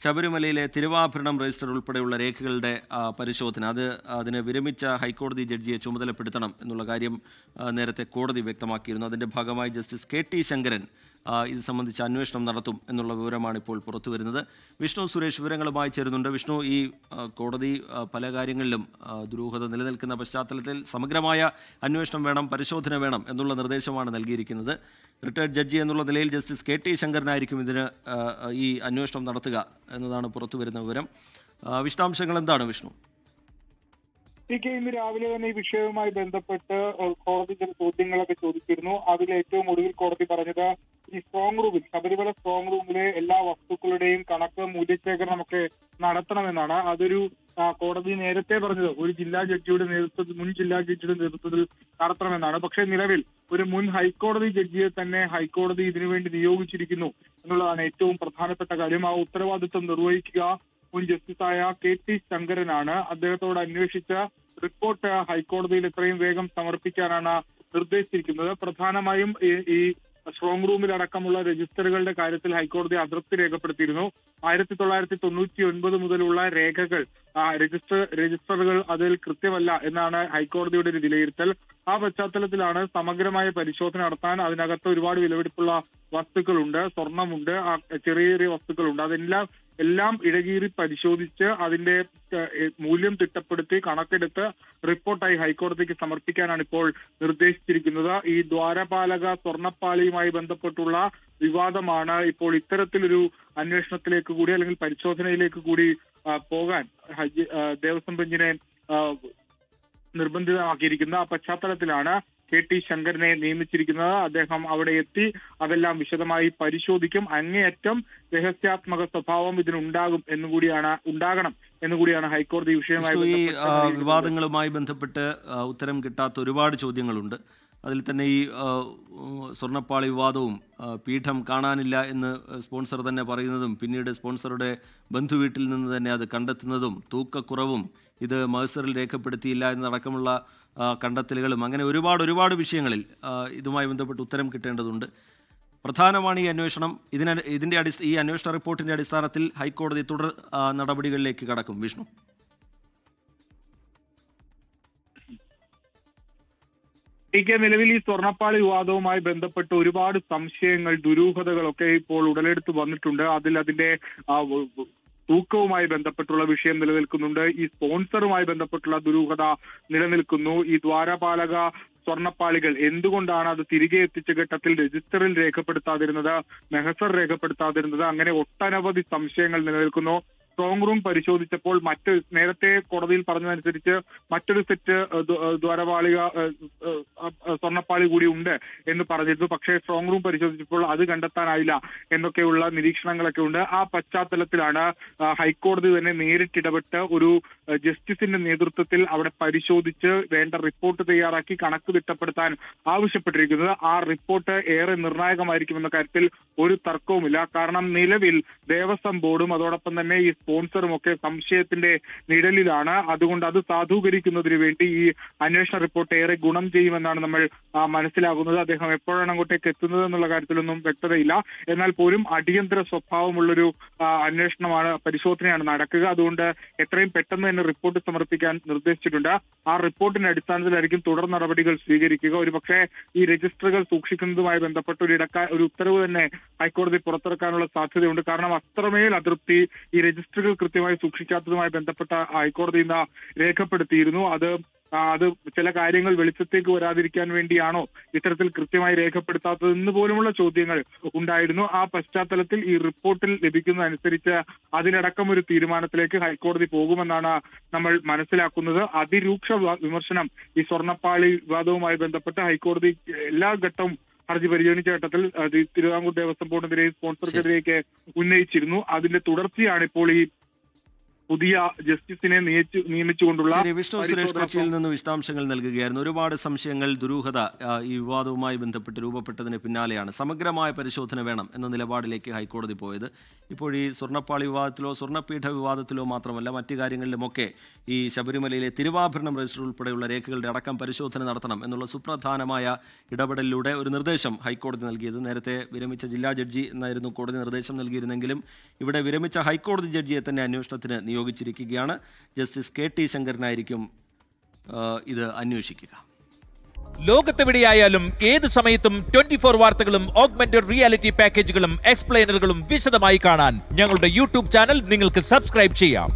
ശബരിമലയിലെ തിരുവാഭരണം രജിസ്റ്റർ ഉൾപ്പെടെയുള്ള രേഖകളുടെ പരിശോധന അതിന് വിരമിച്ച ഹൈക്കോടതി ജഡ്ജിയെ ചുമതലപ്പെടുത്തണം എന്നുള്ള കാര്യം നേരത്തെ കോടതി വ്യക്തമാക്കിയിരുന്നു. അതിൻ്റെ ഭാഗമായി ജസ്റ്റിസ് KT ശങ്കരൻ ഇത് സംബന്ധിച്ച് അന്വേഷണം നടത്തും എന്നുള്ള വിവരമാണ് ഇപ്പോൾ പുറത്തു വരുന്നത്. വിഷ്ണു സുരേഷ് വിവരങ്ങളുമായി ചേരുന്നുണ്ട്. വിഷ്ണു, ഈ കോടതി പല കാര്യങ്ങളിലും ദുരൂഹത നിലനിൽക്കുന്ന പശ്ചാത്തലത്തിൽ സമഗ്രമായ അന്വേഷണം വേണം, പരിശോധന വേണം എന്നുള്ള നിർദ്ദേശമാണ് നൽകിയിരിക്കുന്നത്. റിട്ടയർഡ് ജഡ്ജി എന്നുള്ള നിലയിൽ ജസ്റ്റിസ് KT ശങ്കരനായിരിക്കും ഇതിന് ഈ അന്വേഷണം നടത്തുക എന്നതാണ് പുറത്തു വരുന്ന വിവരം. വിശദാംശങ്ങൾ എന്താണ് വിഷ്ണു? ഇന്ന് രാവിലെ തന്നെ ഈ വിഷയവുമായി ബന്ധപ്പെട്ട് കോടതി ചില ചോദ്യങ്ങളൊക്കെ ചോദിച്ചിരുന്നു. അതിൽ ഏറ്റവും ഒടുവിൽ കോടതി പറഞ്ഞത് ഈ സ്ട്രോങ് റൂമിൽ, ശബരിമല സ്ട്രോങ് റൂമിലെ എല്ലാ വസ്തുക്കളുടെയും കണക്ക് മൂല്യശേഖരണമൊക്കെ നടത്തണമെന്നാണ്. അതൊരു കോടതി നേരത്തെ പറഞ്ഞത് ഒരു ജില്ലാ ജഡ്ജിയുടെ നേതൃത്വത്തിൽ, മുൻ ജില്ലാ ജഡ്ജിയുടെ നേതൃത്വത്തിൽ നടത്തണമെന്നാണ്. പക്ഷേ നിലവിൽ ഒരു മുൻ ഹൈക്കോടതി ജഡ്ജിയെ തന്നെ ഹൈക്കോടതി ഇതിനുവേണ്ടി നിയോഗിച്ചിരിക്കുന്നു എന്നുള്ളതാണ് ഏറ്റവും പ്രധാനപ്പെട്ട കാര്യം. ആ ഉത്തരവാദിത്വം നിർവഹിക്കുക മുൻ ജസ്റ്റിസായ KT ശങ്കരനാണ്. അദ്ദേഹത്തോട് അന്വേഷിച്ച റിപ്പോർട്ട് ഹൈക്കോടതിയിൽ എത്രയും വേഗം സമർപ്പിക്കാനാണ് നിർദ്ദേശിച്ചിരിക്കുന്നത്. പ്രധാനമായും ഈ സ്ട്രോങ് റൂമിലടക്കമുള്ള രജിസ്റ്ററുകളുടെ കാര്യത്തിൽ ഹൈക്കോടതി അതൃപ്തി രേഖപ്പെടുത്തിയിരുന്നു. 1999 മുതലുള്ള രേഖകൾ, രജിസ്റ്ററുകൾ അതിൽ കൃത്യമല്ല എന്നാണ് ഹൈക്കോടതിയുടെ ഒരു വിലയിരുത്തൽ. ആ പശ്ചാത്തലത്തിലാണ് സമഗ്രമായ പരിശോധന നടത്താൻ, അതിനകത്ത് ഒരുപാട് വിലപിടിപ്പുള്ള വസ്തുക്കളുണ്ട്, സ്വർണമുണ്ട്, ചെറിയ ചെറിയ വസ്തുക്കളുണ്ട്, എല്ലാം ഇഴകീറി പരിശോധിച്ച് അതിന്റെ മൂല്യം തിട്ടപ്പെടുത്തി കണക്കെടുത്ത് റിപ്പോർട്ടായി ഹൈക്കോടതിക്ക് സമർപ്പിക്കാനാണ് ഇപ്പോൾ നിർദ്ദേശിച്ചിരിക്കുന്നത്. ഈ ദ്വാരപാലക സ്വർണ്ണപ്പാളിയുമായി ബന്ധപ്പെട്ടുള്ള വിവാദമാണ് ഇപ്പോൾ ഇത്തരത്തിലൊരു അന്വേഷണത്തിലേക്ക് കൂടി അല്ലെങ്കിൽ പരിശോധനയിലേക്ക് കൂടി പോകാൻ ദേവസ്വം ബെഞ്ചിനെ നിർബന്ധിതമാക്കിയിരിക്കുന്ന ആ പശ്ചാത്തലത്തിലാണ് KT ശങ്കരനെ നിയമിച്ചിരിക്കുന്നത്. അദ്ദേഹം അവിടെ എത്തി അതെല്ലാം വിശദമായി പരിശോധിക്കും. അങ്ങേയറ്റം രഹസ്യാത്മക സ്വഭാവം ഇതിനുണ്ടാകണം എന്നുകൂടിയാണ് ഹൈക്കോടതി വിഷയമായി വിവാദങ്ങളുമായി ബന്ധപ്പെട്ട് ഉത്തരം കിട്ടാത്ത ഒരുപാട് ചോദ്യങ്ങളുണ്ട്. അതിൽ തന്നെ ഈ സ്വർണ്ണപ്പാളി വിവാദവും പീഠം കാണാനില്ല എന്ന് സ്പോൺസർ തന്നെ പറയുന്നതും, പിന്നീട് സ്പോൺസറുടെ ബന്ധുവീട്ടിൽ നിന്ന് തന്നെ അത് കണ്ടെത്തുന്നതും, തൂക്കക്കുറവും, ഇത് മഹസറിൽ രേഖപ്പെടുത്തിയില്ല എന്നടക്കമുള്ള കണ്ടെത്തലുകളും, അങ്ങനെ ഒരുപാട് വിഷയങ്ങളിൽ ഇതുമായി ബന്ധപ്പെട്ട് ഉത്തരം കിട്ടേണ്ടതുണ്ട്. പ്രധാനമാണ് ഈ അന്വേഷണം. ഈ അന്വേഷണ റിപ്പോർട്ടിന്റെ അടിസ്ഥാനത്തിൽ ഹൈക്കോടതി തുടർ നടപടികളിലേക്ക് കടക്കും. വിഷ്ണു, നിലവിൽ ഈ സ്വർണ്ണപ്പാളി വിവാദവുമായി ബന്ധപ്പെട്ട് ഒരുപാട് സംശയങ്ങൾ, ദുരൂഹതകളൊക്കെ ഇപ്പോൾ ഉടലെടുത്ത് വന്നിട്ടുണ്ട്. അതിന്റെ തൂക്കവുമായി ബന്ധപ്പെട്ടുള്ള വിഷയം നിലനിൽക്കുന്നുണ്ട്. ഈ സ്പോൺസറുമായി ബന്ധപ്പെട്ടുള്ള ദുരൂഹത നിലനിൽക്കുന്നു. ഈ ദ്വാരപാലക സ്വർണ്ണപ്പാളികൾ എന്തുകൊണ്ടാണ് അത് തിരികെ എത്തിച്ച ഘട്ടത്തിൽ രജിസ്റ്ററിൽ രേഖപ്പെടുത്താതിരുന്നത്, മെഹസർ രേഖപ്പെടുത്താതിരുന്നത്, അങ്ങനെ ഒട്ടനവധി സംശയങ്ങൾ നിലനിൽക്കുന്നു. സ്ട്രോങ് റൂം പരിശോധിച്ചപ്പോൾ നേരത്തെ കോടതിയിൽ പറഞ്ഞതനുസരിച്ച് മറ്റൊരു സെറ്റ് സ്വർണ്ണപ്പാളി കൂടി ഉണ്ട് എന്ന് പറഞ്ഞിരുന്നു. പക്ഷേ സ്ട്രോങ് റൂം പരിശോധിച്ചപ്പോൾ അത് കണ്ടെത്താനായില്ല എന്നൊക്കെയുള്ള നിരീക്ഷണങ്ങളൊക്കെ ഉണ്ട്. ആ പശ്ചാത്തലത്തിലാണ് ഹൈക്കോടതി തന്നെ നേരിട്ടിടപെട്ട് ഒരു ജസ്റ്റിസിന്റെ നേതൃത്വത്തിൽ അവിടെ പരിശോധിച്ച് വേണ്ട റിപ്പോർട്ട് തയ്യാറാക്കി കണക്ക് തിട്ടപ്പെടുത്താൻ ആവശ്യപ്പെട്ടിരിക്കുന്നത്. ആ റിപ്പോർട്ട് ഏറെ നിർണായകമായിരിക്കുമെന്ന കാര്യത്തിൽ ഒരു തർക്കവുമില്ല. കാരണം നിലവിൽ ദേവസ്വം ബോർഡും അതോടൊപ്പം തന്നെ ഈ സ്പോൺസറും ഒക്കെ സംശയത്തിന്റെ നിഴലിലാണ്. അതുകൊണ്ട് അത് സാധൂകരിക്കുന്നതിന് വേണ്ടി ഈ അന്വേഷണ റിപ്പോർട്ട് ഏറെ ഗുണം ചെയ്യുമെന്നാണ് നമ്മൾ മനസ്സിലാകുന്നത്. അദ്ദേഹം എപ്പോഴാണ് അങ്ങോട്ടേക്ക് എത്തുന്നത് എന്നുള്ള കാര്യത്തിലൊന്നും വ്യക്തതയില്ല. എന്നാൽ പോലും അടിയന്തര സ്വഭാവമുള്ളൊരു പരിശോധനയാണ് നടക്കുക. അതുകൊണ്ട് എത്രയും പെട്ടെന്ന് തന്നെ റിപ്പോർട്ട് സമർപ്പിക്കാൻ നിർദ്ദേശിച്ചിട്ടുണ്ട്. ആ റിപ്പോർട്ടിന്റെ അടിസ്ഥാനത്തിലായിരിക്കും തുടർ നടപടികൾ സ്വീകരിക്കുക. ഒരുപക്ഷെ ഈ രജിസ്റ്ററുകൾ സൂക്ഷിക്കുന്നതുമായി ബന്ധപ്പെട്ട് ഒരു ഉത്തരവ് തന്നെ ഹൈക്കോടതി പുറത്തിറക്കാനുള്ള സാധ്യതയുണ്ട്. കാരണം അത്രമേൽ അതൃപ്തി ഈ രജിസ്റ്ററുകൾ കൃത്യമായി സൂക്ഷിക്കാത്തതുമായി ബന്ധപ്പെട്ട ഹൈക്കോടതി ഇന്ന് രേഖപ്പെടുത്തിയിരുന്നു. അത് ചില കാര്യങ്ങൾ വെളിച്ചത്തേക്ക് വരാതിരിക്കാൻ വേണ്ടിയാണോ ഇത്തരത്തിൽ കൃത്യമായി രേഖപ്പെടുത്താത്തത് എന്ന് പോലുമുള്ള ചോദ്യങ്ങൾ ഉണ്ടായിരുന്നു. ആ പശ്ചാത്തലത്തിൽ ഈ റിപ്പോർട്ടിൽ ലഭിക്കുന്നതനുസരിച്ച് അതിലടക്കം ഒരു തീരുമാനത്തിലേക്ക് ഹൈക്കോടതി പോകുമെന്നാണ് നമ്മൾ മനസ്സിലാക്കുന്നത്. അതിരൂക്ഷ വിമർശനം ഈ സ്വർണ്ണപ്പാളി വിവാദവുമായി ബന്ധപ്പെട്ട് ഹൈക്കോടതി എല്ലാ ഘട്ടവും ഹർജി പരിഗണിച്ച ഘട്ടത്തിൽ തിരുവിതാംകൂർ ദേവസ്വം ബോർഡിനെതിരെയും സ്പോൺസർക്കെതിരെയൊക്കെ ഉന്നയിച്ചിരുന്നു. അതിന്റെ തുടർച്ചയാണ് ഇപ്പോൾ ഈ പുതിയ ജസ്റ്റിസിനെ നിയമിച്ചുകൊണ്ടുള്ള ശരി, വിഷ്ണു സുരേഷ് കൊച്ചിയിൽ നിന്ന് വിശദാംശങ്ങൾ നൽകുകയായിരുന്നു. ഒരുപാട് സംശയങ്ങൾ, ദുരൂഹത ഈ വിവാദവുമായി ബന്ധപ്പെട്ട് രൂപപ്പെട്ടതിന് പിന്നാലെയാണ് സമഗ്രമായ പരിശോധന വേണം എന്ന നിലപാടിലേക്ക് ഹൈക്കോടതി പോയത്. ഇപ്പോൾ ഈ സ്വർണ്ണപ്പാളി വിവാദത്തിലോ സ്വർണ്ണപീഠ വിവാദത്തിലോ മാത്രമല്ല മറ്റു കാര്യങ്ങളിലുമൊക്കെ ഈ ശബരിമലയിലെ തിരുവാഭരണം രജിസ്റ്റർ ഉൾപ്പെടെയുള്ള രേഖകളുടെ അടക്കം പരിശോധന നടത്തണം എന്നുള്ള സുപ്രധാനമായ ഇടപെടലിലൂടെ ഒരു നിർദ്ദേശം ഹൈക്കോടതി നൽകിയത്. നേരത്തെ വിരമിച്ച ജില്ലാ ജഡ്ജി എന്നായിരുന്നു കോടതി നിർദ്ദേശം നൽകിയിരുന്നെങ്കിലും ഇവിടെ വിരമിച്ച ഹൈക്കോടതി ജഡ്ജിയെ തന്നെ അന്വേഷണത്തിന് നിയോഗിച്ചിരിക്കുകയാണ്. ജസ്റ്റിസ് KT ശങ്കരനായിരിക്കും ഇത് അന്വേഷിക്കുക. ലോകത്തെവിടെയായാലും ഏത് സമയത്തും 24 വാർത്തകളും ഓഗ്മെന്റഡ് റിയാലിറ്റി പാക്കേജുകളും എക്സ്പ്ലെയിനറുകളും വിശദമായി കാണാൻ ഞങ്ങളുടെ യൂട്യൂബ് ചാനൽ നിങ്ങൾക്ക് സബ്സ്ക്രൈബ് ചെയ്യാം.